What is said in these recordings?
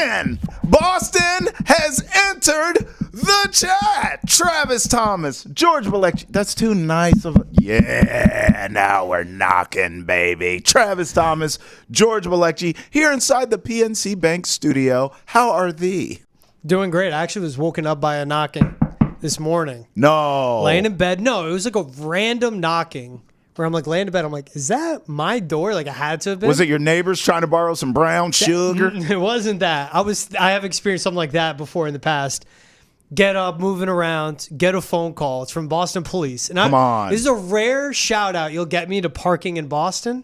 And Boston has entered the chat. Travis Thomas, George Balekji. That's too nice of a... Yeah, now we're knocking, baby. Travis Thomas, George Balekji, here inside the PNC Bank studio. How are thee? Doing great. I actually was woken up by a knocking this morning. No. Laying in bed. No, it was like a random knocking where I'm like laying in bed. I'm like, is that my door? Like I had to have been. Was it your neighbors trying to borrow some brown sugar? It wasn't that. I have experienced something like that before in the past. Get up, moving around, get a phone call. It's from Boston Police. And Come on. This is a rare shout out you'll get me to parking in Boston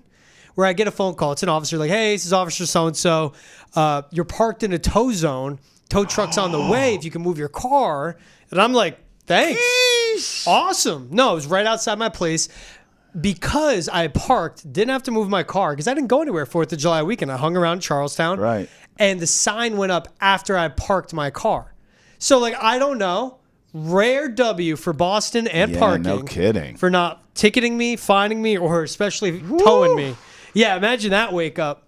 where I get a phone call. It's an officer like, hey, this is Officer so-and-so. You're parked in a tow zone. Tow truck's on the way if you can move your car. And I'm like, thanks. Eesh. Awesome. No, it was right outside my place. Because I parked, didn't have to move my car because I didn't go anywhere 4th of July weekend. I hung around Charlestown. Right. And the sign went up after I parked my car. So, like, I don't know. Rare W for Boston and parking. No kidding. For not ticketing me, fining me, or especially towing me. Yeah, imagine that wake up.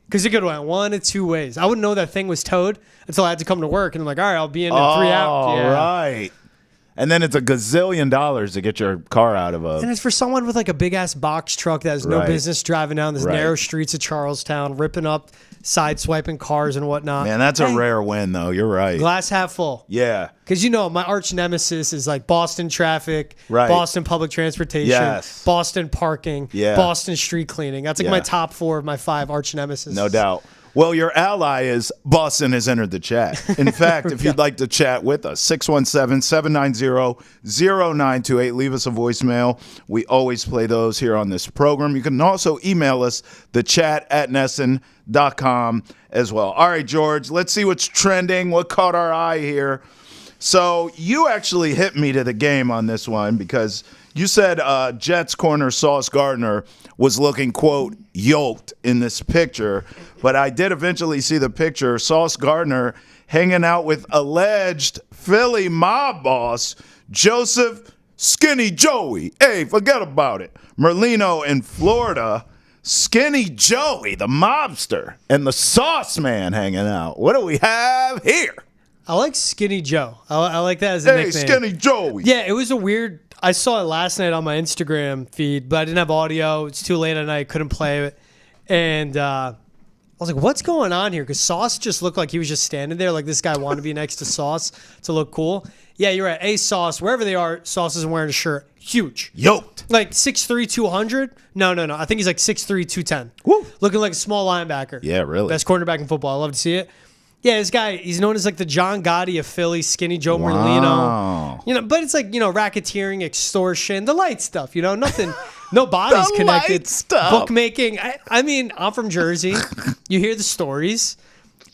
Because it could have went one of two ways. I wouldn't know that thing was towed until I had to come to work. And I'm like, all right, I'll be in 3 hours. Yeah. Right. And then it's $1 gazillion to get your car out of a... And it's for someone with like a big-ass box truck that has no business driving down these narrow streets of Charlestown, ripping up, side-swiping cars and whatnot. Man, that's a rare win, though. You're right. Glass half full. Yeah. Because, my arch nemesis is like Boston traffic, Boston public transportation, Boston parking, Boston street cleaning. That's like my top 4 of my 5 arch nemesis. No doubt. Well, your ally is Boston has entered the chat. In fact, if you'd like to chat with us, 617-790-0928. Leave us a voicemail. We always play those here on this program. You can also email us, thechat@nesson.com as well. All right, George, let's see what's trending, what caught our eye here. So you actually hit me to the game on this one because you said Jets corner Sauce Gardner was looking, quote, yoked in this picture. But I did eventually see the picture. Sauce Gardner hanging out with alleged Philly mob boss Joseph Skinny Joey. Hey, forget about it. Merlino in Florida. Skinny Joey, the mobster, and the Sauce Man hanging out. What do we have here? I like Skinny Joe. I like that as a nickname. Hey, Skinny Joey. Yeah, it was a weird... I saw it last night on my Instagram feed, but I didn't have audio. It's too late at night. Couldn't play it. And I was like, what's going on here? Because Sauce just looked like he was just standing there. Like this guy wanted to be next to Sauce to look cool. Yeah, you're right. Sauce, wherever they are, Sauce isn't wearing a shirt. Huge. Yoked. Like 6'3", 200? No. I think he's like 6'3", 210. Woo. Looking like a small linebacker. Yeah, really. Best cornerback in football. I love to see it. Yeah, this guy, he's known as like the John Gotti of Philly, Skinny Joe Merlino. But it's like, racketeering, extortion, the light stuff, nothing, no bodies connected. Bookmaking. I mean, I'm from Jersey. You hear the stories.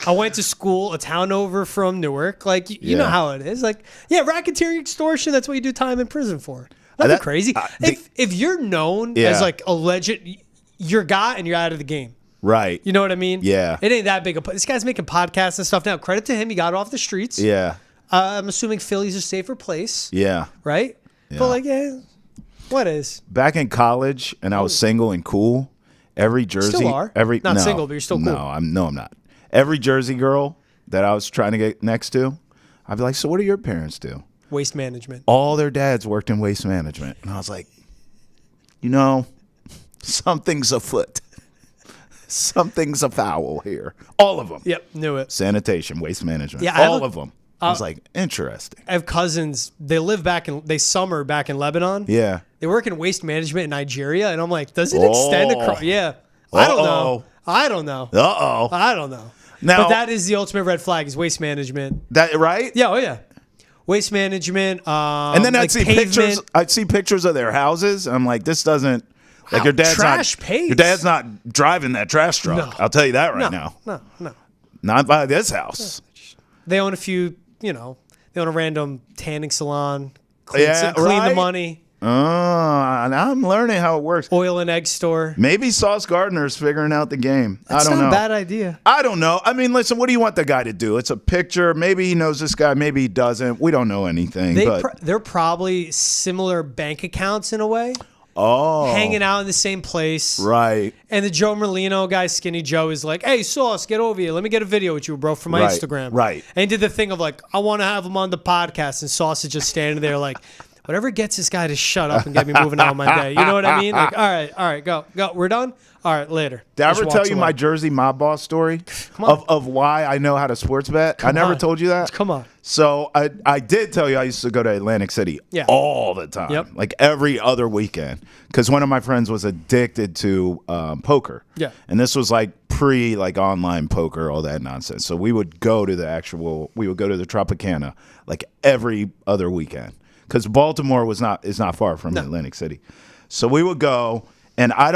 I went to school a town over from Newark. Like, you know how it is. Like, yeah, racketeering, extortion, that's what you do time in prison for. Nothing crazy. If you're known as like alleged, you're got and you're out of the game. Right. You know what I mean? Yeah. It ain't that big. This guy's making podcasts and stuff now. Credit to him. He got off the streets. Yeah. I'm assuming Philly's a safer place. Yeah. Right? Yeah. But what is? Back in college and I was single and cool, every Jersey. Still are. Not single, but you're still cool. No, I'm not. Every Jersey girl that I was trying to get next to, I'd be like, so what do your parents do? Waste management. All their dads worked in waste management. And I was like, something's afoot. Something's afoul here. All of them. Yep, knew it. Sanitation, waste management. Yeah, all of them. I was like, interesting. I have cousins. They summer back in Lebanon. Yeah. They work in waste management in Nigeria, and I'm like, does it extend across? Yeah. I don't know. Uh-oh. I don't know. Now, but that is the ultimate red flag is waste management. That right? Yeah. Oh yeah. Waste management. And then I'd see pictures. I'd see pictures of their houses. And I'm like, this doesn't. Like your dad's not driving that trash truck. No. I'll tell you that right now. No. Not by this house. They own a few, they own a random tanning salon. Clean the money. Now I'm learning how it works. Oil and egg store. Maybe Sauce Gardner's figuring out the game. That's I don't know. Not a bad idea. I don't know. I mean, listen, what do you want the guy to do? It's a picture. Maybe he knows this guy. Maybe he doesn't. We don't know anything. They're probably similar bank accounts in a way. hanging out in the same place. Right. And the Joe Merlino guy, Skinny Joe, is like, hey, Sauce, get over here. Let me get a video with you, bro, from my Instagram. Right. And he did the thing of like, I want to have him on the podcast. And Sauce is just standing there like, whatever gets this guy to shut up and get me moving on my day. You know what I mean? Like, all right, go. We're done? All right, later. Did I ever tell you my Jersey mob boss story of why I know how to sports bet? I never told you that? Come on. So I did tell you I used to go to Atlantic City all the time, like every other weekend, because one of my friends was addicted to poker. Yeah. And this was like like online poker, all that nonsense. So we would go to the Tropicana like every other weekend, because Baltimore is not far from Atlantic City. So we would go, and I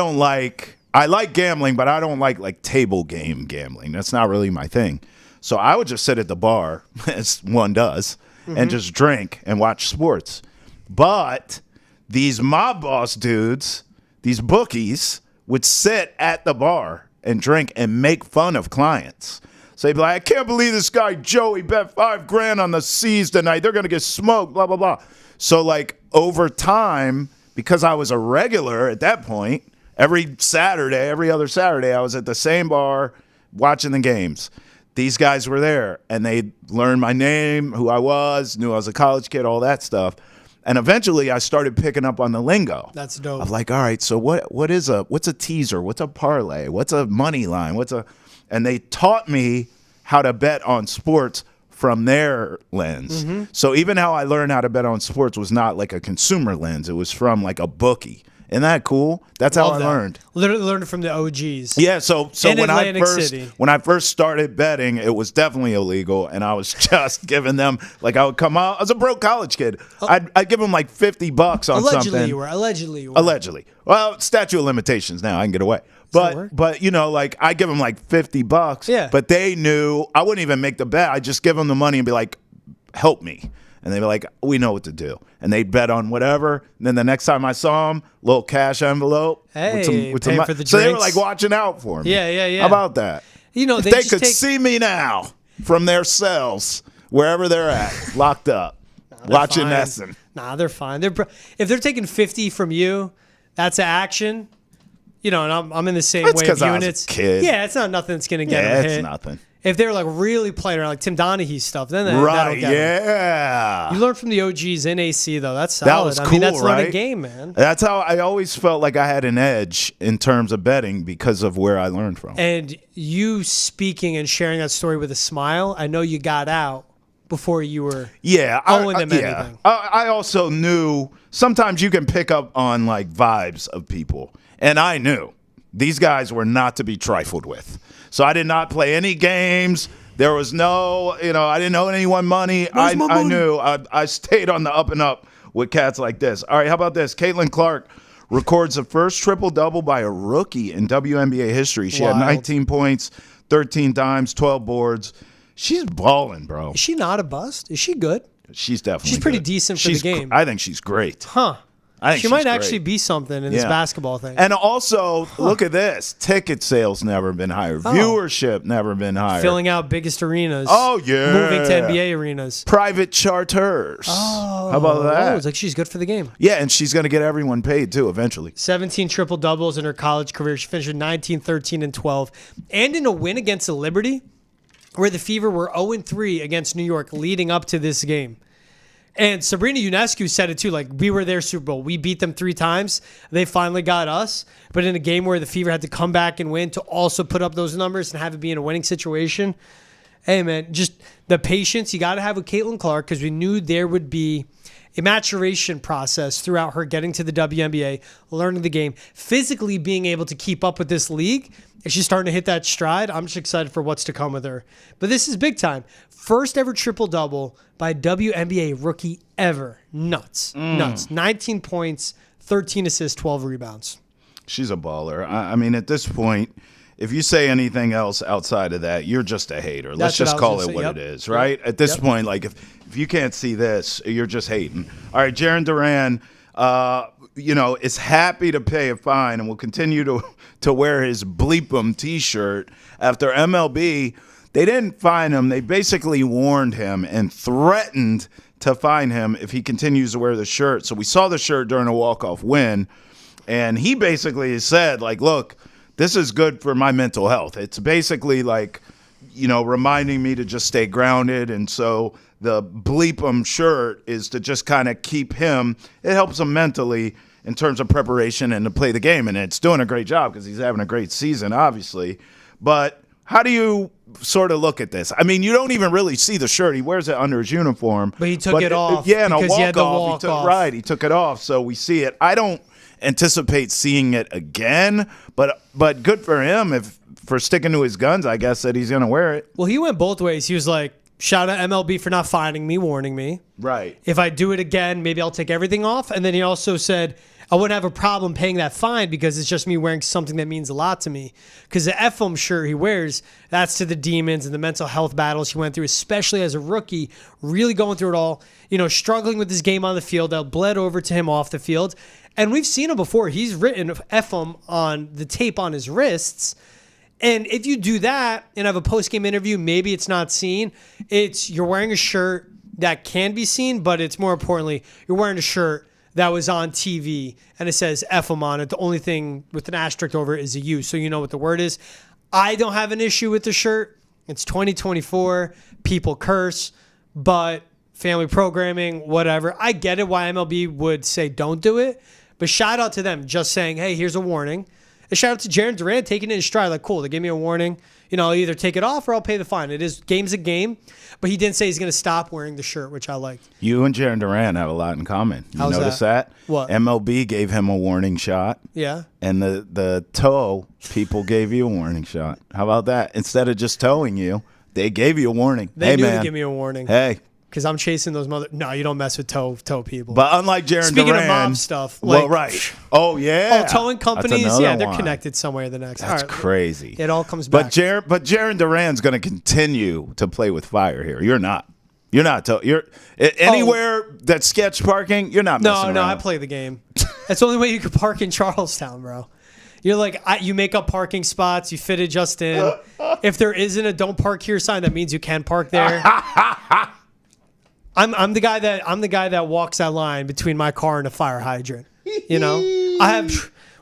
like gambling, but I don't like table game gambling. That's not really my thing. So I would just sit at the bar, as one does, and just drink and watch sports. But these mob boss dudes, these bookies, would sit at the bar and drink and make fun of clients. So they'd be like, I can't believe this guy Joey bet $5,000 on the C's tonight. They're going to get smoked, blah, blah, blah. So like over time, because I was a regular at that point, every other Saturday, I was at the same bar watching the games. These guys were there, and they learned my name, who I was, knew I was a college kid, all that stuff. And eventually, I started picking up on the lingo. That's dope. I'm like, all right, so what's a teaser? What's a parlay? What's a money line? And they taught me how to bet on sports from their lens. So even how I learned how to bet on sports was not like a consumer lens. It was from like a bookie. Isn't that cool? That's how I learned. Literally learned it from the OGs. Yeah, so when I first started betting, it was definitely illegal, and I was just giving them, like, I would come out. I was a broke college kid. I'd give them like $50 on something. Allegedly you were. Allegedly. Well, statute of limitations now. I can get away. But you know, like, I give them like $50. Yeah. But they knew I wouldn't even make the bet. I'd just give them the money and be like, help me. And they'd be like, we know what to do. And they'd bet on whatever. And then the next time I saw them, little cash envelope. Hey, with paying some for the so they were drinks. like watching out for me. Yeah. How about that? You know, if they could see me now from their cells, wherever they're at, locked up, watching Essen. Nah, they're fine. If they're taking 50 from you, that's an action. You know, and I'm in the same way of viewing it. Kid. Yeah, it's not nothing that's going to get them a hit. It's nothing. If they're like really playing around like Tim Donaghy stuff, then that'll get them. You learn from the OGs in AC though. That's solid. That was cool, that's right? not a game, man. That's how I always felt like I had an edge in terms of betting because of where I learned from. And you speaking and sharing that story with a smile, I know you got out before you were owing them anything. I also knew sometimes you can pick up on like vibes of people, and I knew these guys were not to be trifled with. So I did not play any games. There was no, I didn't owe anyone money. I knew. I stayed on the up and up with cats like this. All right, how about this? Caitlin Clark records the first triple-double by a rookie in WNBA history. She had 19 points, 13 dimes, 12 boards. She's balling, bro. Is she not a bust? Is she good? She's definitely She's pretty good. decent for the game. I think she's great. Huh. I think she might actually be something in this basketball thing. And also, look at this. Ticket sales never been higher. Viewership never been higher. Filling out biggest arenas. Oh, yeah. Moving to NBA arenas. Private charters. Oh. How about that? It's like she's good for the game. Yeah, and she's going to get everyone paid, too, eventually. 17 triple-doubles in her college career. She finished with 19, 13, and 12. And in a win against the Liberty, where the Fever were 0-3 against New York leading up to this game. And Sabrina Ionescu said it too, like, we were their Super Bowl. We beat them 3 times. They finally got us. But in a game where the Fever had to come back and win to also put up those numbers and have it be in a winning situation, hey, man, just the patience you got to have with Caitlin Clark, because we knew there would be a maturation process throughout her getting to the WNBA, learning the game, physically being able to keep up with this league. If she's starting to hit that stride, I'm just excited for what's to come with her. But this is big time. First ever triple-double by a WNBA rookie ever. Nuts. 19 points, 13 assists, 12 rebounds. She's a baller. I mean, at this point, if you say anything else outside of that, you're just a hater. Let's just call it what it is, right? At this point, like, if you can't see this, you're just hating. All right, Jaren Duran, is happy to pay a fine and will continue to wear his Bleep 'em T-shirt after MLB. They didn't fine him. They basically warned him and threatened to fine him if he continues to wear the shirt. So we saw the shirt during a walk-off win. And he basically said, like, look, this is good for my mental health. It's basically like, reminding me to just stay grounded. And so the bleep 'em shirt is to just kind of keep him. It helps him mentally in terms of preparation and to play the game. And it's doing a great job because he's having a great season, obviously. But how do you sort of look at this? I mean, you don't even really see the shirt. He wears it under his uniform. But he took it off. Yeah, and a because he had walk-off. to walk off. Right, he took it off. So we see it. I don't anticipate seeing it again, but good for him for sticking to his guns, I guess, that he's going to wear it. Well, he went both ways. He was like, shout out MLB for not fining me, warning me. Right. If I do it again, maybe I'll take everything off. And then he also said, I wouldn't have a problem paying that fine because it's just me wearing something that means a lot to me. Because the FM shirt he wears, that's to the demons and the mental health battles he went through, especially as a rookie, really going through it all, struggling with his game on the field that bled over to him off the field. And we've seen him before. He's written FM on the tape on his wrists. And if you do that and have a post-game interview, maybe it's not seen. You're wearing a shirt that can be seen, but it's more importantly, you're wearing a shirt that was on TV and it says FM on it. The only thing with an asterisk over it is a U, so you know what the word is. I don't have an issue with the shirt. It's 2024. People curse, but family programming, whatever. I get it why MLB would say don't do it, but shout out to them just saying, hey, here's a warning. And shout out to Jaron Durant taking it in stride. Like, cool, they gave me a warning. I'll either take it off or I'll pay the fine. It is game's a game. But he didn't say he's going to stop wearing the shirt, which I liked. You and Jaron Durant have a lot in common. You How's notice that? What? MLB gave him a warning shot. Yeah. And the toe people gave you a warning shot. How about that? Instead of just towing you, they gave you a warning. They knew man. to give me a warning. Hey. Because I'm chasing those No, you don't mess with tow people. But unlike Jaron Speaking Durant. of mob stuff. Well, right. Oh, yeah. Towing companies, they're connected somewhere or the next. That's crazy. It all comes back. But Jaron Durant's going to continue to play with fire here. You're not. You're anywhere that's sketch parking, you're not messing around. No, I play the game. That's the only way you could park in Charlestown, bro. You're like, you make up parking spots, you fit it just in. If there isn't a don't park here sign, that means you can park there. I'm the guy that walks that line between my car and a fire hydrant.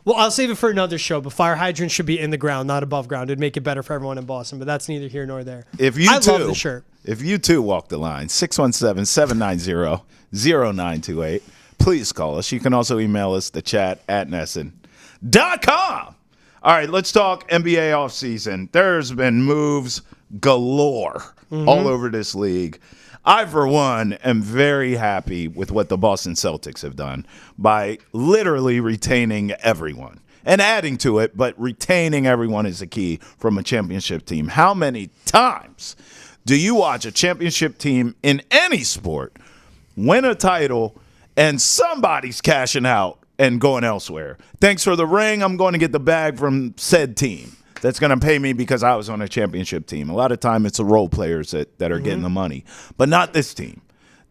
I'll save it for another show, but fire hydrants should be in the ground, not above ground. It'd make it better for everyone in Boston, but that's neither here nor there. I love the shirt. If you too walk the line, 617-790-0928. Please call us. You can also email us, the chat at Nesson.com. All right, let's talk NBA offseason. There's been moves galore all over this league. I, for one, am very happy with what the Boston Celtics have done by literally retaining everyone and adding to it, but retaining everyone is the key from a championship team. How many times do you watch a championship team in any sport win a title and somebody's cashing out and going elsewhere? Thanks for the ring. I'm going to get the bag from said team that's going to pay me because I was on a championship team. A lot of time it's the role players that are getting the money, but not this team.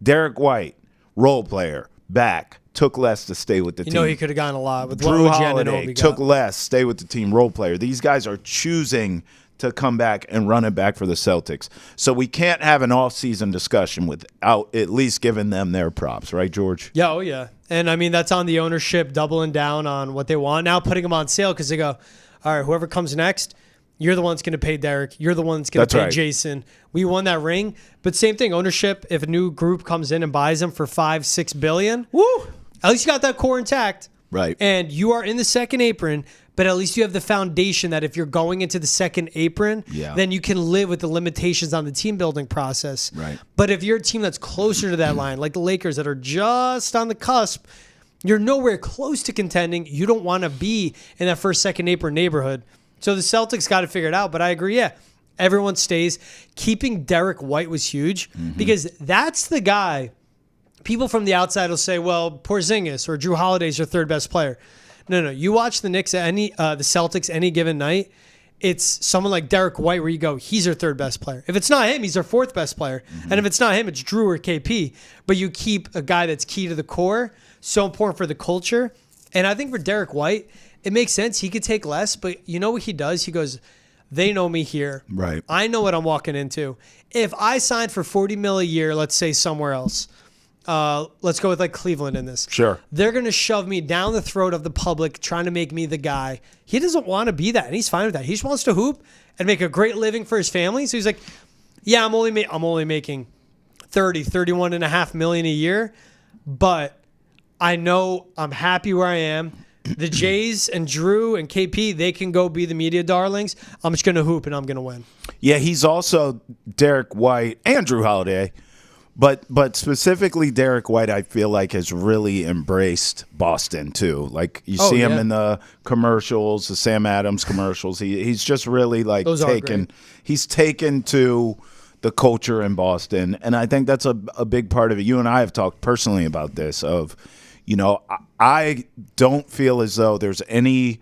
Derek White, role player, back, took less to stay with the team. He could have gotten a lot with Drew what Holiday took less, stay with the team, role player. These guys are choosing to come back and run it back for the Celtics. So we can't have an off-season discussion without at least giving them their props, right, George? Yeah, oh yeah. And I mean, that's on the ownership doubling down on what they want. Now putting them on sale because they go, all right, whoever comes next, you're the one that's going to pay Derek. You're the one that's going to pay Jason. We won that ring. But same thing, ownership, if a new group comes in and buys them for $5-6 billion, woo, at least you got that core intact. Right. And you are in the second apron, but at least you have the foundation that if you're going into the second apron, then you can live with the limitations on the team building process. Right. But if you're a team that's closer to that line, like the Lakers that are just on the cusp, you're nowhere close to contending. You don't want to be in that first, second apron neighborhood. So the Celtics got to figure it out. But I agree, yeah. Everyone stays. Keeping Derek White was huge because that's the guy. People from the outside will say, well, Porzingis or Drew Holiday's your third best player. No. You watch the Knicks, the Celtics any given night, it's someone like Derek White where you go, he's their third best player. If it's not him, he's their fourth best player. And if it's not him, it's Drew or KP. But you keep a guy that's key to the core, so important for the culture. And I think for Derek White, it makes sense. He could take less, but you know what he does? He goes, they know me here. Right. I know what I'm walking into. If I signed for $40 million a year, let's say somewhere else, let's go with like Cleveland in this. Sure. They're going to shove me down the throat of the public, trying to make me the guy. He doesn't want to be that, and he's fine with that. He just wants to hoop and make a great living for his family. So he's like, yeah, I'm only making 31.5 million a year, but I know I'm happy where I am. The Jays and Drew and KP, they can go be the media darlings. I'm just going to hoop and I'm going to win. Yeah, he's also Derek White and Drew Holiday. But specifically Derek White, I feel like has really embraced Boston too. Like you see him in the commercials, the Sam Adams commercials. He's just really like he's taken to the culture in Boston, and I think that's a big part of it. You and I have talked personally about this. I don't feel as though there's any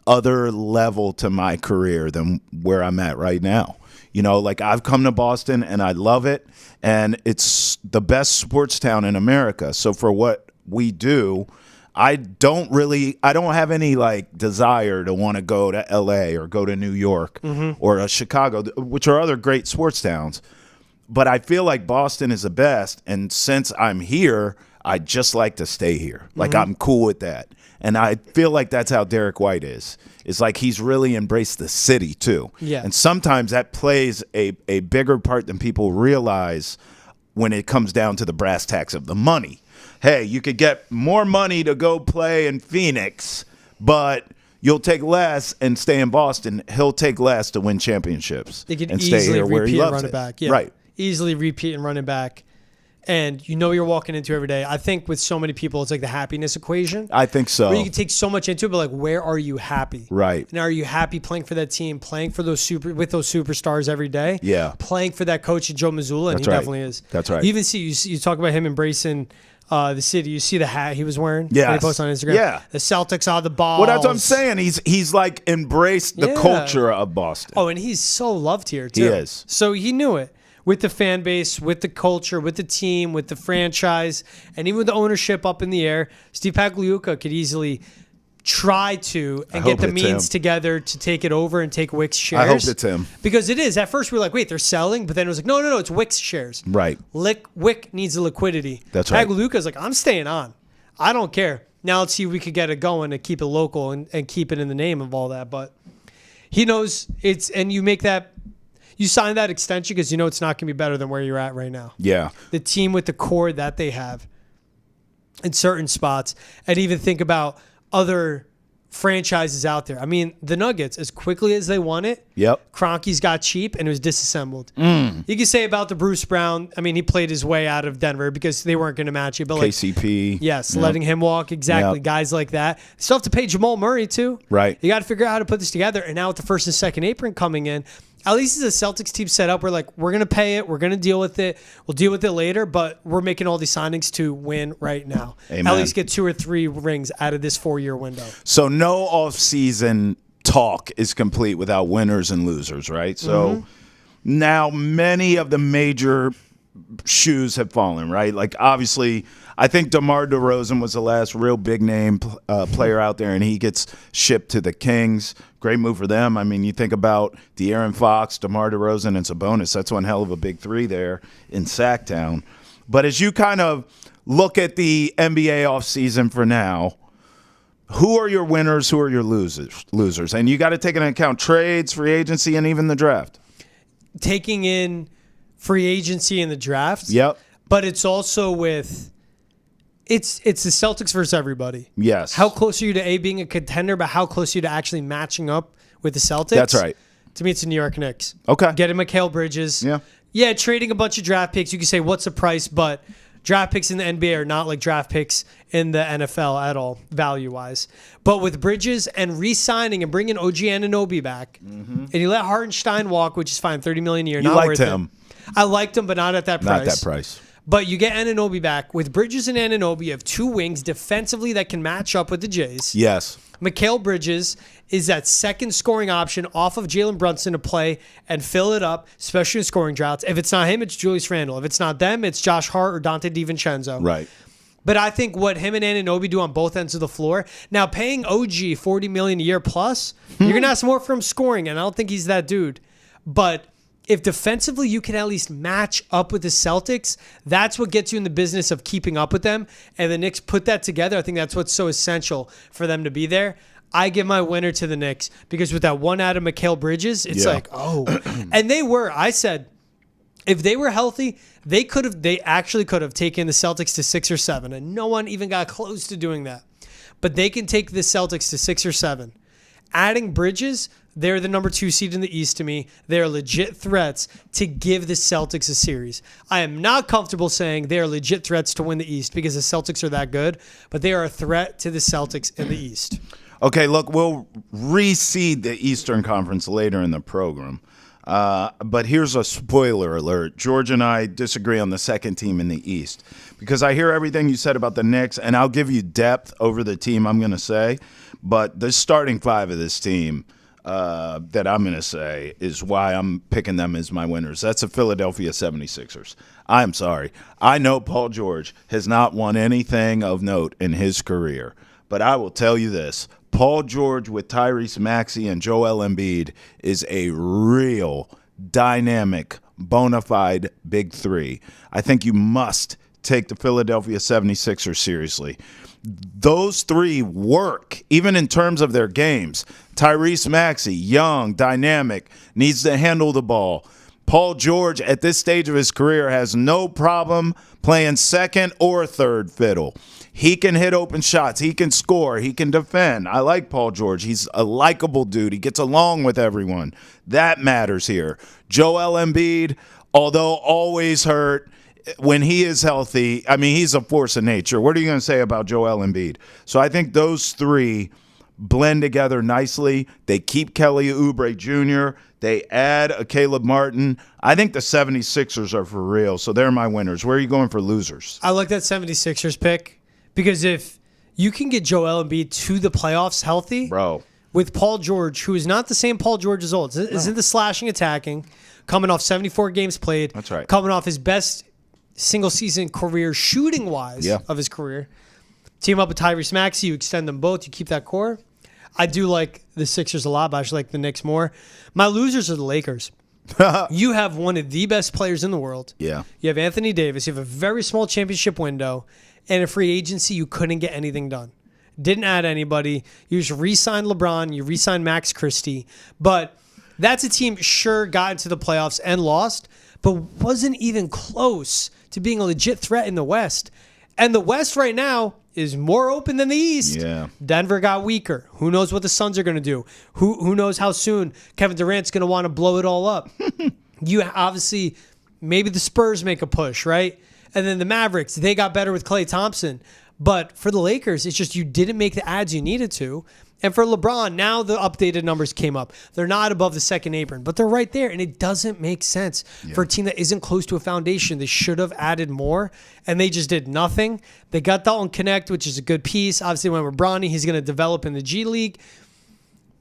other level to my career than where I'm at right now. Like I've come to Boston and I love it, and it's the best sports town in America. So for what we do, I don't have any like desire to want to go to LA or go to New York or Chicago, which are other great sports towns. But I feel like Boston is the best, and since I'm here, I just like to stay here. Like I'm cool with that. And I feel like that's how Derek White is. It's like he's really embraced the city too. Yeah. And sometimes that plays a bigger part than people realize when it comes down to the brass tacks of the money. Hey, you could get more money to go play in Phoenix, but you'll take less and stay in Boston. He'll take less to win championships and stay here where he loves it. Back. Yeah. Right. Easily repeat and run it back. And you're walking into every day. I think with so many people, it's like the happiness equation. I think so. Where you can take so much into it, but like, where are you happy? Right. And are you happy playing for that team, playing for those superstars every day? Yeah. Playing for that coach, Joe Mazzulla, and That's he right. definitely is. That's right. You even see, you talk about him embracing the city. You see the hat he was wearing? Yeah. He posted on Instagram. Yeah. The Celtics are the balls. Well, that's what I'm saying. He's like embraced the culture of Boston. Oh, and he's so loved here, too. He is. So he knew it. With the fan base, with the culture, with the team, with the franchise, and even with the ownership up in the air, Steve Pagliuca could easily try to and get the means together to take it over and take Wick's shares. I hope it's him. Because it is. At first we were like, wait, they're selling? But then it was like, no, it's Wick's shares. Right. Wick needs the liquidity. That's right. Pagliuca's like, I'm staying on. I don't care. Now let's see if we could get it going and keep it local and keep it in the name of all that. But he knows it's, and you make that, you sign that extension because you know it's not going to be better than where you're at right now. Yeah. The team with the core that they have in certain spots, and even think about other franchises out there. I mean, the Nuggets, as quickly as they won it, Kroenke's got cheap and it was disassembled. You can say about the Bruce Brown, I mean, he played his way out of Denver because they weren't going to match it. But KCP. Yes, letting him walk. Exactly. Guys like that. Still have to pay Jamal Murray, too. Right. You got to figure out how to put this together. And now with the first and second apron coming in, at least as a Celtics team set up, we're like, we're going to pay it. We're going to deal with it. We'll deal with it later, but we're making all these signings to win right now. Amen. At least get 2 or 3 rings out of this 4-year window. So no offseason talk is complete without winners and losers, right? So now many of the major shoes have fallen, right? Like obviously, I think DeMar DeRozan was the last real big name player out there, and he gets shipped to the Kings. Great move for them. I mean, you think about De'Aaron Fox, DeMar DeRozan, and Sabonis. That's one hell of a big three there in Sacktown. But as you kind of look at the NBA offseason for now, who are your winners? Who are your losers? And you got to take into account trades, free agency, and even the draft. Taking in free agency and the draft. Yep. But it's also with it's the Celtics versus everybody. Yes. How close are you to being a contender, but how close are you to actually matching up with the Celtics? That's right. To me, it's the New York Knicks. Okay. Getting Mikal Bridges. Yeah. Yeah, trading a bunch of draft picks. You can say, what's the price? But draft picks in the NBA are not like draft picks in the NFL at all, value-wise. But with Bridges and re-signing and bringing OG Anunoby back, and you let Hartenstein walk, which is fine, $30 million a year. You liked him. I liked him, but not at that price. Not that price. But you get Anunoby back. With Bridges and Anunoby, you have 2 wings defensively that can match up with the Jays. Yes. Mikal Bridges is that second scoring option off of Jalen Brunson to play and fill it up, especially in scoring droughts. If it's not him, it's Julius Randle. If it's not them, it's Josh Hart or Dante DiVincenzo. Right. But I think what him and Anunoby do on both ends of the floor, now paying OG $40 million a year plus, you're going to ask more from scoring, and I don't think he's that dude. But if defensively you can at least match up with the Celtics, that's what gets you in the business of keeping up with them. And the Knicks put that together. I think that's what's so essential for them to be there. I give my winner to the Knicks because with that one out of Mikal Bridges, it's like, oh. And I said, if they were healthy, they actually could have taken the Celtics to 6 or 7, and no one even got close to doing that. But they can take the Celtics to 6 or 7. Adding Bridges, they're the number 2 seed in the East to me. They're legit threats to give the Celtics a series. I am not comfortable saying they are legit threats to win the East because the Celtics are that good, but they are a threat to the Celtics in the East. Okay, look, we'll reseed the Eastern Conference later in the program. But here's a spoiler alert. George and I disagree on the second team in the East because I hear everything you said about the Knicks, and I'll give you depth over the team I'm going to say. But the starting 5 of this team that I'm going to say is why I'm picking them as my winners. That's the Philadelphia 76ers. I'm sorry. I know Paul George has not won anything of note in his career, but I will tell you this. Paul George with Tyrese Maxey and Joel Embiid is a real dynamic, bona fide big 3. I think you must take the Philadelphia 76ers seriously. Those 3 work, even in terms of their games. Tyrese Maxey, young, dynamic, needs to handle the ball. Paul George, at this stage of his career, has no problem playing second or third fiddle. He can hit open shots. He can score. He can defend. I like Paul George. He's a likable dude. He gets along with everyone. That matters here. Joel Embiid, although always hurt, when he is healthy, I mean, he's a force of nature. What are you going to say about Joel Embiid? So I think those 3 blend together nicely. They keep Kelly Oubre Jr. They add a Caleb Martin. I think the 76ers are for real, so they're my winners. Where are you going for losers? I like that 76ers pick. Because if you can get Joel Embiid to the playoffs healthy, bro, with Paul George, who is not the same Paul George as old, isn't the slashing attacking, coming off 74 games played, that's right, coming off his best single season career shooting wise of his career. Team up with Tyrese Maxey, you extend them both, you keep that core. I do like the Sixers a lot, but I actually like the Knicks more. My losers are the Lakers. You have one of the best players in the world. Yeah. You have Anthony Davis. You have a very small championship window. And a free agency, you couldn't get anything done. Didn't add anybody. You just re-signed LeBron. You re-signed Max Christie. But that's a team sure got into the playoffs and lost, but wasn't even close to being a legit threat in the West. And the West right now is more open than the East. Yeah. Denver got weaker. Who knows what the Suns are going to do? Who knows how soon Kevin Durant's going to want to blow it all up? You obviously, maybe the Spurs make a push, right? And then the Mavericks, they got better with Klay Thompson. But for the Lakers, it's just you didn't make the ads you needed to. And for LeBron, now the updated numbers came up. They're not above the second apron, but they're right there. And it doesn't make sense for a team that isn't close to a foundation. They should have added more, and they just did nothing. They got Dalton Connect, which is a good piece. Obviously, when we're Bronny, he's going to develop in the G League.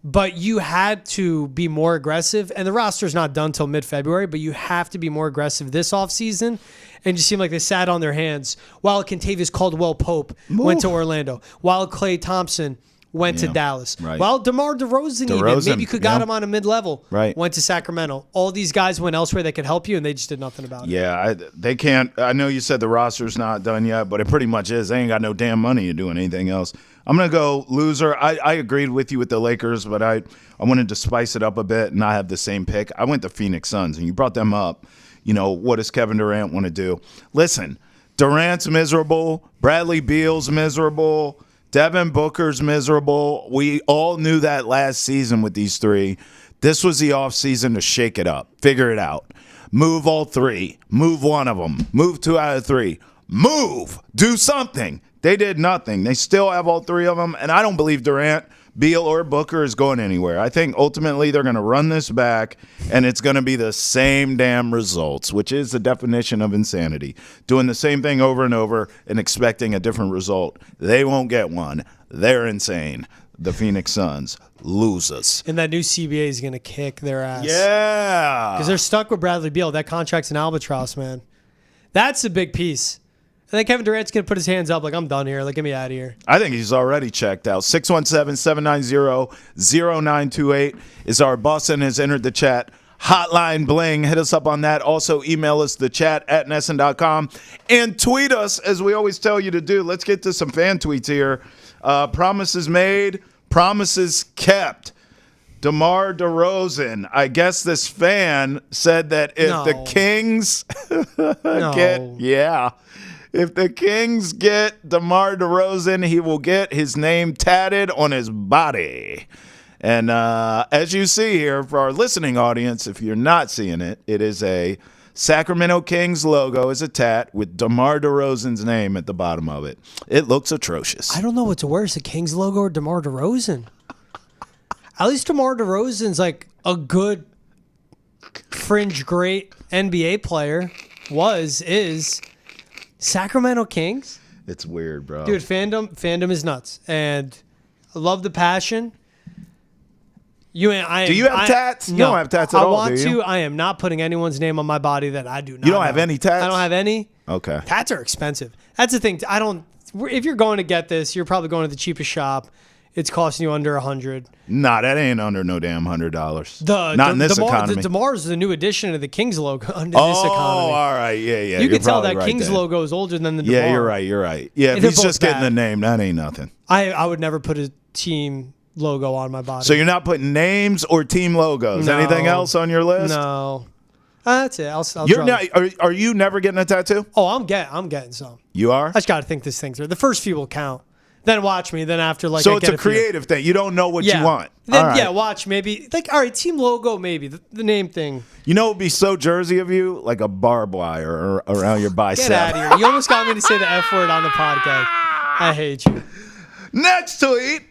But you had to be more aggressive, and the roster's not done till mid-February, but you have to be more aggressive this offseason. And it just seemed like they sat on their hands while Kentavious Caldwell-Pope went to Orlando, while Klay Thompson went to Dallas, while DeMar DeRozan even, maybe you could got him on a mid-level, went to Sacramento. All these guys went elsewhere that could help you, and they just did nothing about it. Yeah, they can't. I know you said the roster's not done yet, but it pretty much is. They ain't got no damn money to do anything else. I'm going to go loser. I agreed with you with the Lakers, but I wanted to spice it up a bit and not have the same pick. I went to Phoenix Suns, and you brought them up. You know, what does Kevin Durant want to do? Listen, Durant's miserable. Bradley Beal's miserable. Devin Booker's miserable. We all knew that last season with these 3. This was the offseason to shake it up, figure it out. Move all 3. Move one of them. Move 2 out of 3. Move. Do something. They did nothing. They still have all 3 of them, and I don't believe Durant, Beal, or Booker is going anywhere. I think ultimately they're going to run this back, and it's going to be the same damn results, which is the definition of insanity. Doing the same thing over and over and expecting a different result. They won't get one. They're insane. The Phoenix Suns, losers. And that new CBA is going to kick their ass. Yeah. Because they're stuck with Bradley Beal. That contract's an albatross, man. That's a big piece. I think Kevin Durant's going to put his hands up like, I'm done here. Like, get me out of here. I think he's already checked out. 617-790-0928 is our boss and has entered the chat. Hotline Bling. Hit us up on that. Also, email us, the chat at nesson.com. And tweet us, as we always tell you to do. Let's get to some fan tweets here. Promises made, promises kept. DeMar DeRozan. I guess this fan said that if the Kings if the Kings get DeMar DeRozan, he will get his name tatted on his body. And as you see here, for our listening audience, if you're not seeing it, it is a Sacramento Kings logo is a tat with DeMar DeRozan's name at the bottom of it. It looks atrocious. I don't know what's worse, the Kings logo or DeMar DeRozan. At least DeMar DeRozan's like a good fringe great NBA player. Is Sacramento Kings. It's weird, bro. Dude, fandom is nuts. And I love the passion. Do you have tats? You don't have tats at all, do you? I am not putting anyone's name on my body that I do not. You don't have any tats? I don't have any. Okay. Tats are expensive. That's the thing. If you're going to get this, you're probably going to the cheapest shop. It's costing you under $100. Nah, that ain't under no damn $100. Not in this economy. The DeMar is the new addition to the Kings logo under this economy. Oh, all right. Yeah. You can tell that Kings logo is older than the DeMar. Yeah, you're right. Yeah, if he's just getting the name, that ain't nothing. I would never put a team logo on my body. So you're not putting names or team logos. No. Anything else on your list? No. That's it. I'll Are you never getting a tattoo? Oh, I'm getting some. You are? I just got to think this thing through. The first few will count. Then watch me. Then after, like, so I it's a creative thing. You don't know what you want. Then watch maybe. Like, all right, team logo maybe the name thing. You know, it'd be so Jersey of you, like a barbed wire around your bicep. Get out of here! You almost got me to say the F word on the podcast. I hate you. Next tweet.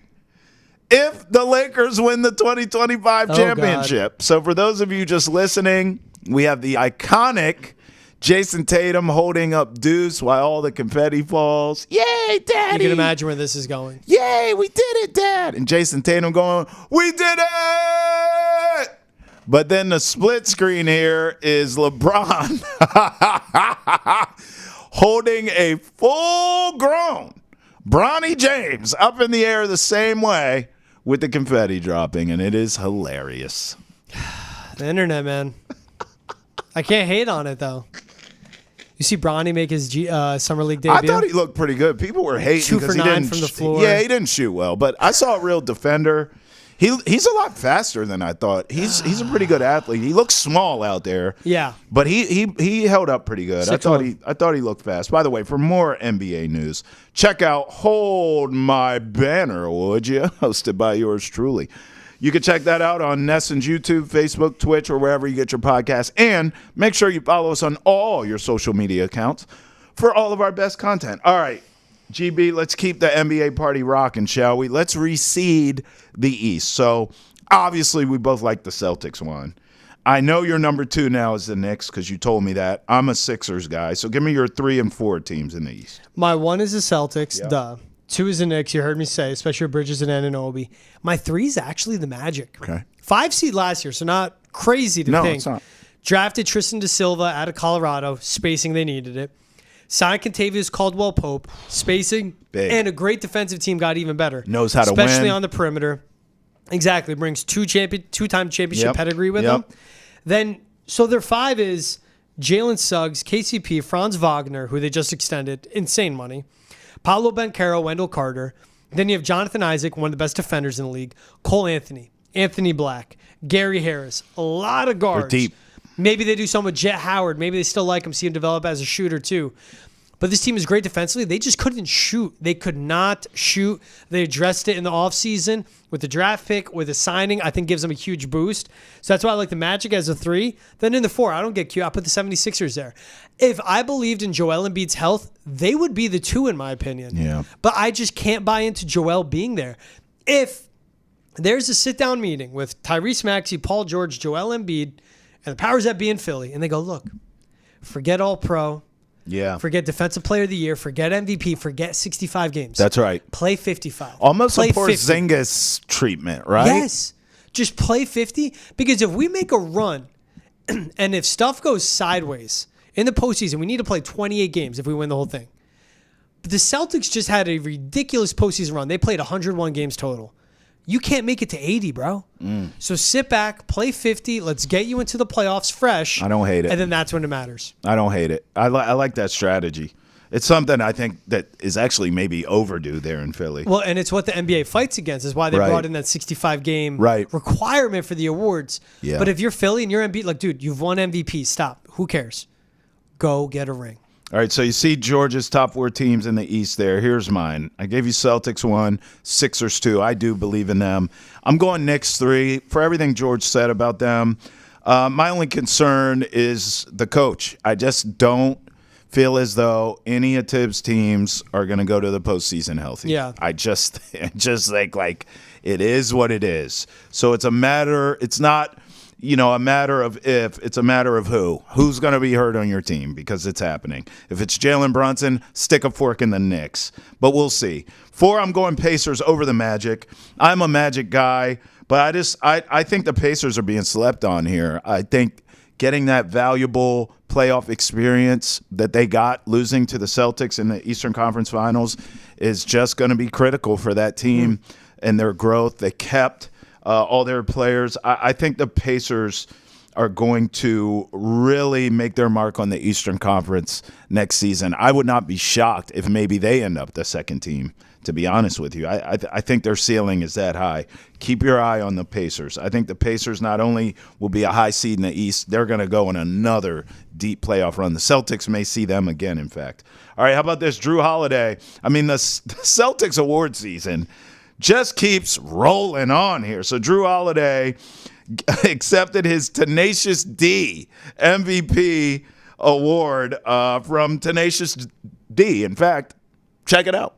If the Lakers win the 2025 championship. So for those of you just listening, we have the iconic Jason Tatum holding up Deuce while all the confetti falls. Yay, Daddy! You can imagine where this is going. Yay, we did it, Dad! And Jason Tatum going, we did it! But then the split screen here is LeBron holding a full-grown Bronny James up in the air the same way with the confetti dropping, and it is hilarious. The internet, man. I can't hate on it, though. You see Bronny make his Summer League debut? I thought he looked pretty good. People were hating because he didn't from the floor. Yeah, he didn't shoot well, but I saw a real defender. He's a lot faster than I thought. He's a pretty good athlete. He looks small out there. Yeah, but he held up pretty good. I thought he looked fast. By the way, for more NBA news, check out Hold My Banner, would you? Hosted by yours truly. You can check that out on Nesson's YouTube, Facebook, Twitch, or wherever you get your podcasts. And make sure you follow us on all your social media accounts for all of our best content. All right, GB, let's keep the NBA party rocking, shall we? Let's reseed the East. So, obviously, we both like the Celtics one. I know your number 2 now is the Knicks because you told me that. I'm a Sixers guy. So, give me your 3 and 4 teams in the East. My 1 is the Celtics, Yep. duh. 2 is the Knicks, you heard me say, especially with Bridges and Anunoby. My 3 is actually the Magic. Okay. 5 seed last year, so not crazy to think. No, it's not. Drafted Tristan da Silva out of Colorado, spacing they needed it. Signed Contavious Caldwell-Pope, spacing, Big. and a great defensive team got even better. Knows how to win. Especially on the perimeter. Exactly. Brings two-time championship pedigree with them. Then, so their 5 is Jalen Suggs, KCP, Franz Wagner, who they just extended, insane money. Paolo Banchero, Wendell Carter. Then you have Jonathan Isaac, one of the best defenders in the league. Cole Anthony, Anthony Black, Gary Harris. A lot of guards. They're deep. Maybe they do something with Jet Howard. Maybe they still like him, see him develop as a shooter too. But this team is great defensively. They just couldn't shoot. They could not shoot. They addressed it in the offseason with the draft pick, with the signing. I think gives them a huge boost. So that's why I like the Magic as a 3. Then in the 4, I don't get cute. I put the 76ers there. If I believed in Joel Embiid's health, they would be the 2 in my opinion. Yeah. But I just can't buy into Joel being there. If there's a sit-down meeting with Tyrese Maxey, Paul George, Joel Embiid, and the powers that be in Philly, and they go, look, forget All-Pro. Yeah. Forget Defensive Player of the Year. Forget MVP. Forget 65 games. That's right. Play 55. Almost play a Porzingis treatment, right? Yes. Just play 50. Because if we make a run, and if stuff goes sideways in the postseason, we need to play 28 games if we win the whole thing. But the Celtics just had a ridiculous postseason run. They played 101 games total. You can't make it to 80, bro. So sit back, play 50. Let's get you into the playoffs fresh. I don't hate it. And then that's when it matters. I don't hate it. I like that strategy. It's something I think that is actually maybe overdue there in Philly. Well, and it's what the NBA fights against. Is why they brought in that 65-game requirement for the awards. Yeah. But if you're Philly and you're MVP, like, dude, you've won MVP. Stop. Who cares? Go get a ring. All right, so you see Georgia's top 4 teams in the East there. Here's mine. I gave you Celtics 1, Sixers 2. I do believe in them. I'm going Knicks 3 for everything George said about them. My only concern is the coach. I just don't feel as though any of Tibbs' teams are going to go to the postseason healthy. Yeah. I just think, like, it is what it is. So it's not a matter of if, it's a matter of who. Who's going to be hurt on your team because it's happening. If it's Jalen Brunson, stick a fork in the Knicks. But we'll see. 4, I'm going Pacers over the Magic. I'm a Magic guy, but I think the Pacers are being slept on here. I think getting that valuable playoff experience that they got losing to the Celtics in the Eastern Conference Finals is just going to be critical for that team and their growth. They kept all their players. I think the Pacers are going to really make their mark on the Eastern Conference next season. I would not be shocked if maybe they end up the second team, to be honest with you. I think their ceiling is that high. Keep your eye on the Pacers. I think the Pacers not only will be a high seed in the East, they're going to go on another deep playoff run. The Celtics may see them again, in fact. All right, how about this? Drew Holiday. I mean, the Celtics award season just keeps rolling on here. So Drew Holiday accepted his Tenacious D MVP award from Tenacious D. In fact, check it out.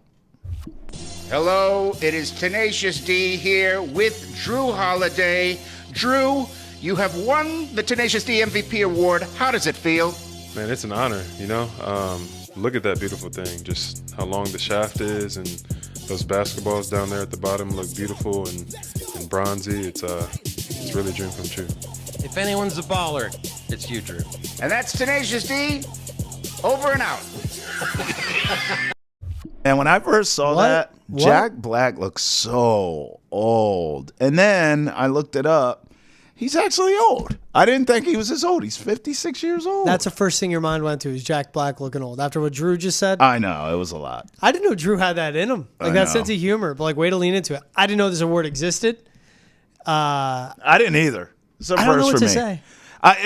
Hello, it is Tenacious D here with Drew Holiday. Drew, you have won the Tenacious D MVP award. How does it feel? Man, it's an honor, Look at that beautiful thing, just how long the shaft is, and those basketballs down there at the bottom look beautiful and bronzy. It's really a dream come true. If anyone's a baller, it's you, Drew. And that's Tenacious D, over and out. And when I first saw that, Jack Black looks so old. And then I looked it up. He's actually old. I didn't think he was this old. He's 56 years old. That's the first thing your mind went to is Jack Black looking old. After what Drew just said. I know. It was a lot. I didn't know Drew had that in him. Like that sense of humor. But way to lean into it. I didn't know this award existed. I didn't either. It's a I don't know first what for to me.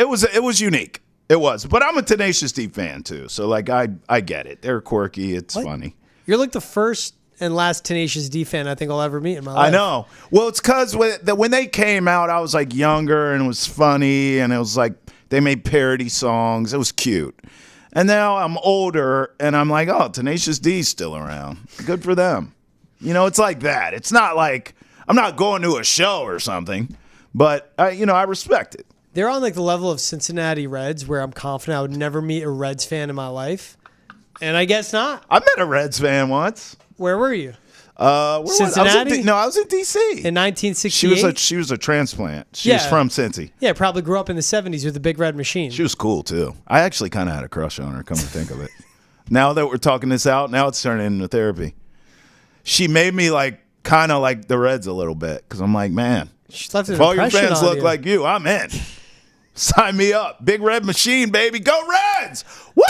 say. It was unique. It was. But I'm a Tenacious D fan too. So I get it. They're quirky. It's funny. You're like the first and last Tenacious D fan I think I'll ever meet in my life. I know. Well, it's because when they came out, I was like younger and it was funny and it was like they made parody songs. It was cute. And now I'm older and I'm like, oh, Tenacious D's still around. Good for them. It's like that. It's not like I'm not going to a show or something, but I respect it. They're on like the level of Cincinnati Reds where I'm confident I would never meet a Reds fan in my life. And I guess not. I met a Reds fan once. Where were you? Cincinnati? I was in D.C. In 1968? She was a transplant. She was from Cincy. Yeah, probably grew up in the 70s with the Big Red Machine. She was cool, too. I actually kind of had a crush on her, come to think of it. Now that we're talking this out, now it's turning into therapy. She made me kind of like the Reds a little bit because I'm like, man, She's left an if all your impression fans on look you. like you, I'm in. Sign me up. Big Red Machine, baby. Go Reds! Woo!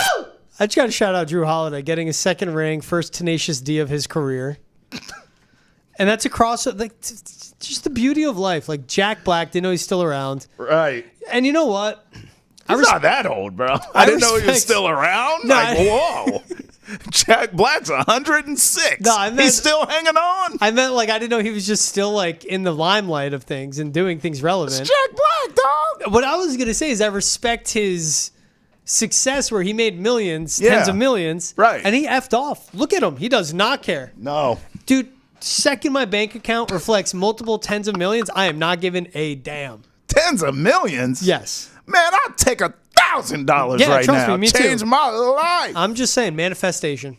I just got to shout out Drew Holiday getting his second ring, first Tenacious D of his career. And that's across, just the beauty of life. Like, Jack Black, didn't know he's still around. Right. And you know what? He's not that old, bro. I didn't know he was still around. No, whoa. Jack Black's 106. No, he's still hanging on. I meant, I didn't know he was just still, in the limelight of things and doing things relevant. It's Jack Black, dog. What I was going to say is I respect his success where he made millions, tens of millions. Right. And he effed off. Look at him. He does not care. No. Dude, second my bank account reflects multiple tens of millions, I am not giving a damn. Tens of millions? Yes. Man, I'll take $1,000 right trust now. me too. Change my life. I'm just saying, manifestation.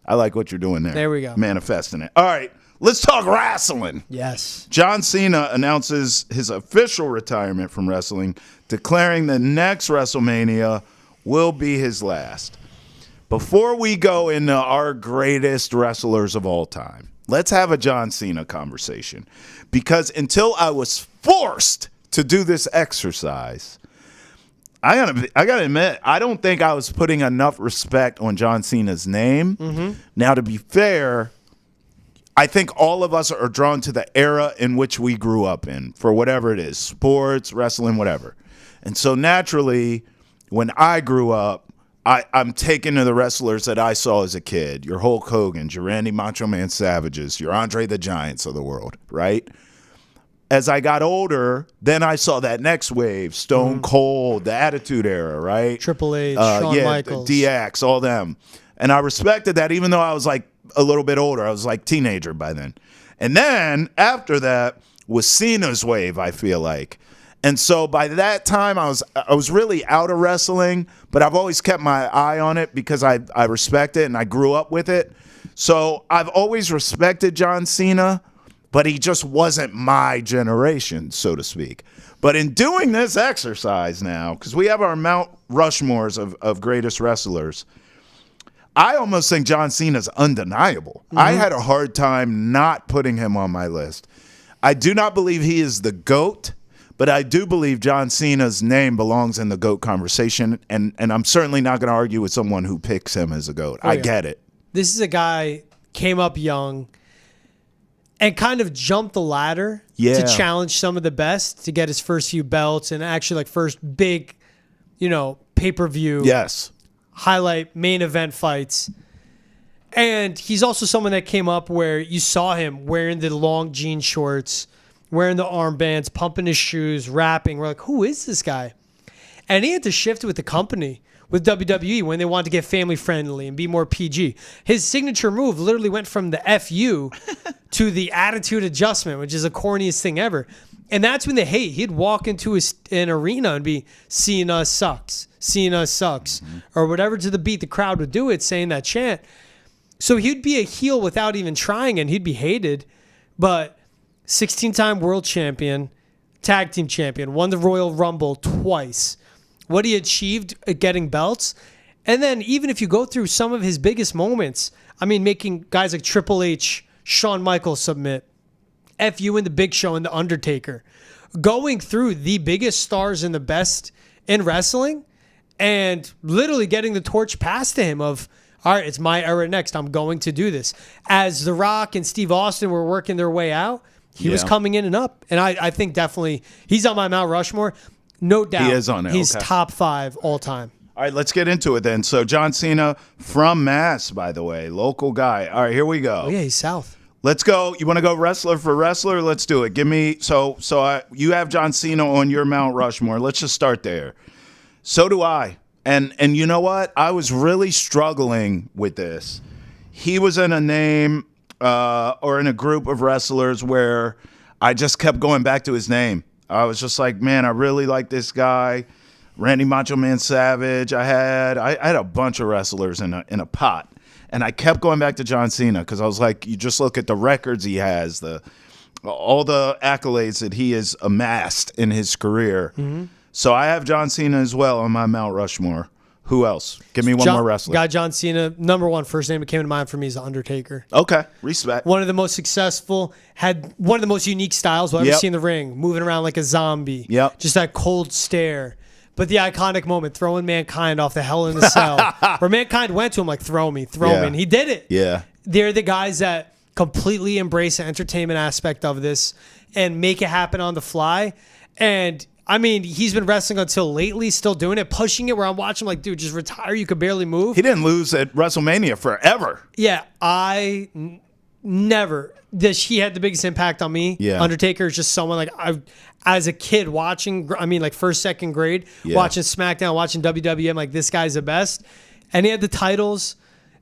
I like what you're doing there. There we go. Manifesting it. All right, let's talk wrestling. Yes. John Cena announces his official retirement from wrestling, declaring the next WrestleMania will be his last. Before we go into our greatest wrestlers of all time, let's have a John Cena conversation. Because until I was forced to do this exercise, I gotta admit, I don't think I was putting enough respect on John Cena's name. Now, to be fair, I think all of us are drawn to the era in which we grew up in, for whatever it is, sports, wrestling, whatever. And so naturally, when I grew up, I'm taken to the wrestlers that I saw as a kid. Your Hulk Hogan's, your Randy Macho Man Savages, your Andre the Giants of the world, right? As I got older, then I saw that next wave, Stone Cold, the Attitude Era, right? Triple H, Shawn Michaels. DX, all them. And I respected that even though I was like a little bit older. I was like teenager by then. And then after that was Cena's wave, I feel like. And so by that time, I was really out of wrestling, but I've always kept my eye on it because I respect it and I grew up with it. So I've always respected John Cena, but he just wasn't my generation, so to speak. But in doing this exercise now, because we have our Mount Rushmores of greatest wrestlers, I almost think John Cena's undeniable. I had a hard time not putting him on my list. I do not believe he is the GOAT, but I do believe John Cena's name belongs in the GOAT conversation, and I'm certainly not going to argue with someone who picks him as a GOAT. I get it. This is a guy came up young and kind of jumped the ladder to challenge some of the best to get his first few belts and actually like first big, pay-per-view. Yes. Highlight main event fights. And he's also someone that came up where you saw him wearing the long jean shorts, wearing the armbands, pumping his shoes, rapping. We're like, who is this guy? And he had to shift with the company, with WWE, when they wanted to get family friendly and be more PG. His signature move literally went from the FU to the attitude adjustment, which is the corniest thing ever. And that's when he'd walk into an arena and be, Cena sucks, Cena sucks, or whatever to the beat. The crowd would do it, saying that chant. So he'd be a heel without even trying, and he'd be hated. But 16-time world champion, tag team champion, won the Royal Rumble twice. What he achieved at getting belts. And then even if you go through some of his biggest moments, I mean, making guys like Triple H, Shawn Michaels submit, FU and the Big Show and the Undertaker, going through the biggest stars and the best in wrestling and literally getting the torch passed to him of, all right, it's my era next. I'm going to do this. As The Rock and Steve Austin were working their way out, he was coming in and up. And I think definitely he's on my Mount Rushmore. No doubt. He is on it. He's okay. top 5 all time. All right, let's get into it then. So John Cena from Mass, by the way, local guy. All right, here we go. Oh, yeah, he's South. Let's go. You want to go wrestler for wrestler? Let's do it. Give me you have John Cena on your Mount Rushmore. Let's just start there. So do I. And you know what? I was really struggling with this. He was in a name or in a group of wrestlers where I just kept going back to his name. I was just like, man, I really like this guy. Randy Macho Man Savage. I had a bunch of wrestlers in a pot. And I kept going back to John Cena because I was like, you just look at the records he has, all the accolades that he has amassed in his career. Mm-hmm. So I have John Cena as well on my Mount Rushmore. Who else? Give me one more wrestler. Got John Cena. Number one, first name that came to mind for me is The Undertaker. Okay, respect. One of the most successful, had one of the most unique styles we'll ever see in the ring, moving around like a zombie. Yep. Just that cold stare. But the iconic moment, throwing Mankind off the Hell in a Cell, where Mankind went to him like, throw me, me. And he did it. Yeah. They're the guys that completely embrace the entertainment aspect of this and make it happen on the fly. And I mean, he's been wrestling until lately, still doing it, pushing it where I'm watching like, dude, just retire. You could barely move. He didn't lose at WrestleMania forever. Yeah, never. He had the biggest impact on me. Yeah. Undertaker is just someone like as a kid watching, I mean, like first, second grade, watching SmackDown, watching WWE, I'm like, this guy's the best. And he had the titles,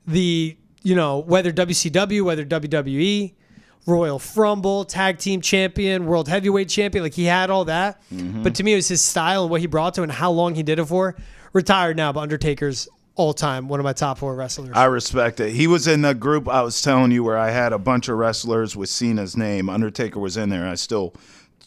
whether WCW, whether WWE, Royal Rumble, Tag Team Champion, World Heavyweight Champion. Like, he had all that. Mm-hmm. But to me, it was his style and what he brought to it and how long he did it for. Retired now, but Undertaker's all time one of my top 4 wrestlers. I respect it. He was in the group I was telling you where I had a bunch of wrestlers with Cena's name. Undertaker was in there, and I still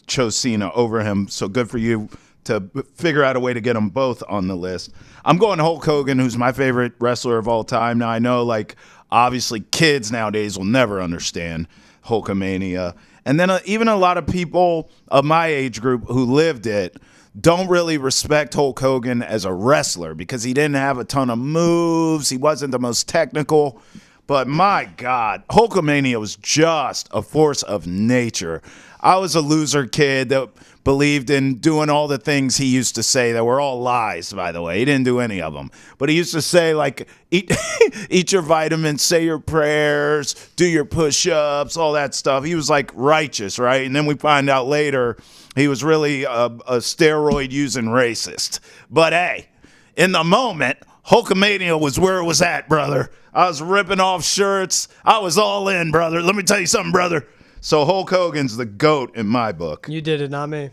chose Cena over him. So good for you to figure out a way to get them both on the list. I'm going Hulk Hogan, who's my favorite wrestler of all time. Now, I know, like, Obviously, kids nowadays will never understand Hulkamania. And then even a lot of people of my age group who lived it don't really respect Hulk Hogan as a wrestler because he didn't have a ton of moves. He wasn't the most technical. But my God, Hulkamania was just a force of nature. I was a loser kid that believed in doing all the things he used to say that were all lies, by the way. He didn't do any of them. But he used to say, like, eat your vitamins, say your prayers, do your push-ups, all that stuff. He was, like, righteous, right? And then we find out later he was really a steroid-using racist. But, hey, in the moment, Hulkamania was where it was at, brother. I was ripping off shirts. I was all in, brother. Let me tell you something, brother. So Hulk Hogan's the GOAT in my book. You did it, not me.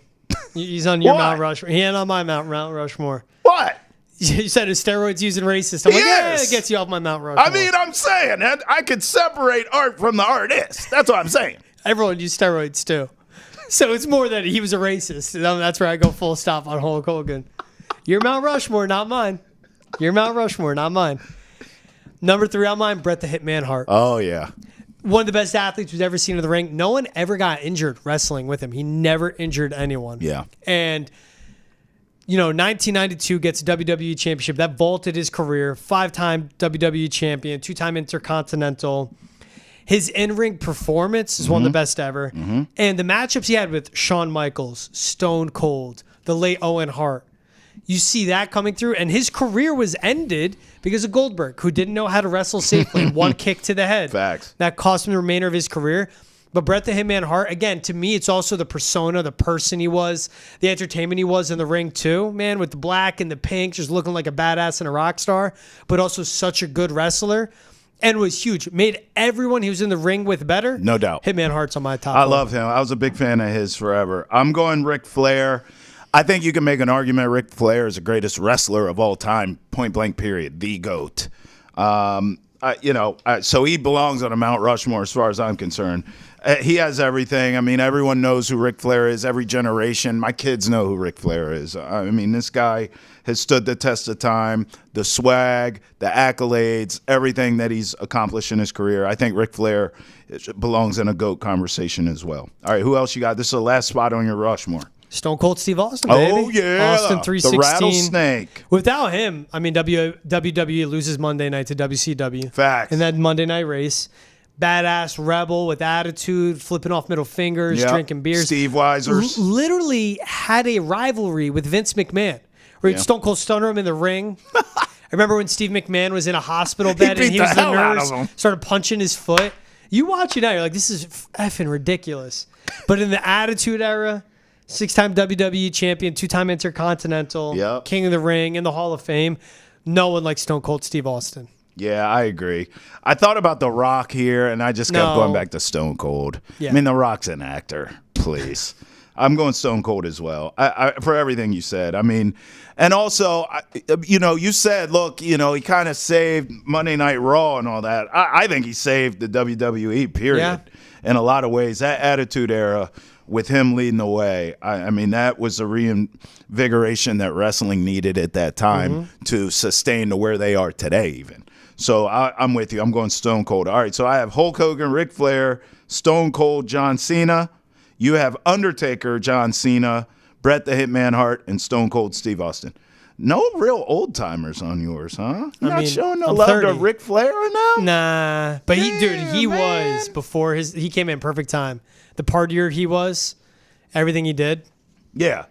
He's on your What? Mount Rushmore. He ain't on my Mount Rushmore. What? You said his steroids using racist. I'm like, Yes. yeah, it gets you off my Mount Rushmore. I mean, I'm saying that I could separate art from the artist. That's what I'm saying. Everyone used steroids too. So it's more that he was a racist. And that's where I go full stop on Hulk Hogan. Your Mount Rushmore, not mine. Your Mount Rushmore, not mine. Number 3 on mine, Bret the Hitman Hart. Oh, yeah. One of the best athletes we've ever seen in the ring. No one ever got injured wrestling with him. He never injured anyone. Yeah. And, 1992 gets a WWE Championship. That vaulted his career. 5-time WWE Champion, 2-time Intercontinental. His in-ring performance is one of the best ever. And the matchups he had with Shawn Michaels, Stone Cold, the late Owen Hart. You see that coming through. And his career was ended because of Goldberg, who didn't know how to wrestle safely. One kick to the head. Facts. That cost him the remainder of his career. But Bret the Hitman Hart, again, to me, it's also the persona, the person he was, the entertainment he was in the ring too, man, with the black and the pink, just looking like a badass and a rock star, but also such a good wrestler. And was huge. Made everyone he was in the ring with better. No doubt. Hitman Hart's on my top. I love him. I was a big fan of his forever. I'm going Ric Flair. I think you can make an argument Ric Flair is the greatest wrestler of all time, point blank period, the GOAT. So he belongs on a Mount Rushmore as far as I'm concerned. He has everything. I mean, everyone knows who Ric Flair is, every generation. My kids know who Ric Flair is. I mean, this guy has stood the test of time, the swag, the accolades, everything that he's accomplished in his career. I think Ric Flair belongs in a GOAT conversation as well. All right, who else you got? This is the last spot on your Rushmore. Stone Cold Steve Austin, baby. Oh, yeah. Austin 316. The rattlesnake. Without him, I mean, WWE loses Monday night to WCW. Facts. In that Monday night race. Badass rebel with attitude, flipping off middle fingers, Yep. drinking beers. Steve Weisers. Literally had a rivalry with Vince McMahon. Where Yeah. Stone Cold stunner him in the ring. I remember when Steve McMahon was in a hospital bed beat and he the was the hell out nurse, of him. started punching his foot. You watch it now, you're like, this is effing ridiculous. But in the Attitude Era, 6-time WWE champion, 2-time Intercontinental, Yep. King of the Ring, in the Hall of Fame, no one like Stone Cold Steve Austin. Yeah, I agree. I thought about The Rock here, and I just kept No. going back to Stone Cold. Yeah. I mean, The Rock's an actor. Please. I'm going Stone Cold as well. For everything you said. I mean, and also, you said, look, he kind of saved Monday Night Raw and all that. I think he saved the WWE, period, Yeah. in a lot of ways. That Attitude Era with him leading the way, I mean, that was a reinvigoration that wrestling needed at that time to sustain to where they are today, even. So I'm with you. I'm going Stone Cold. All right, so I have Hulk Hogan, Ric Flair, Stone Cold, John Cena. You have Undertaker, John Cena, Bret the Hitman Hart, and Stone Cold Steve Austin. No real old timers on yours, huh? You're not showing no I'm love 30. to Ric Flair right now? Nah, but he man. was before he came in perfect time. The partier he was, everything he did, Yeah.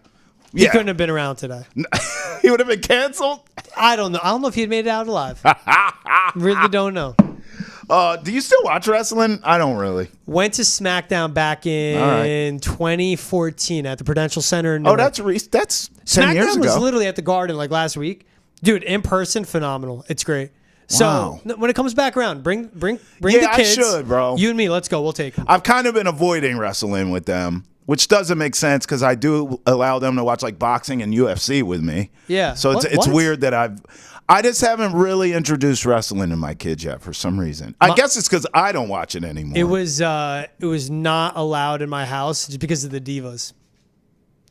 he couldn't have been around today. He would have been canceled? I don't know. I don't know if he'd made it out alive. Really don't know. Do you still watch wrestling? I don't really. Went to SmackDown back in 2014 at the Prudential Center in Newark. That's 10 years SmackDown was ago. literally at the Garden like last week. Dude, in person, phenomenal. It's great. So Wow. when it comes back around, bring the Yeah, I kids. should, bro. You and me, let's go. We'll take them. I've kind of been avoiding wrestling with them, which doesn't make sense because I do allow them to watch like boxing and UFC with me. Yeah. So it's What? weird that I just haven't really introduced wrestling to my kids yet for some reason. I guess it's because I don't watch it anymore. It was not allowed in my house just because of the divas.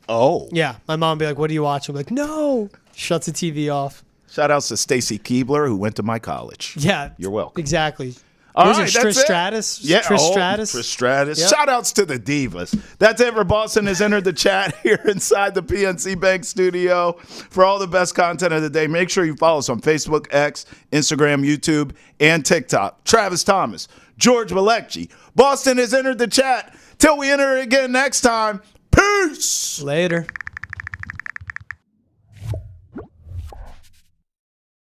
Oh. Yeah, my mom would be like, "What are you watching?" I'm like, "No." Shuts the TV off. Shout outs to Stacy Keebler, who went to my college. Yeah, You're welcome. Exactly. All Was right, it that's Trish it. Stratus? Yeah, Trish Stratus. Trish Stratus. Yep. Shout outs to the divas. That's it for Boston has entered the chat here inside the PNC Bank studio. For all the best content of the day, make sure you follow us on Facebook, X, Instagram, YouTube, and TikTok. Travis Thomas, George Balekji. Boston has entered the chat. Till we enter again next time. Peace. Later.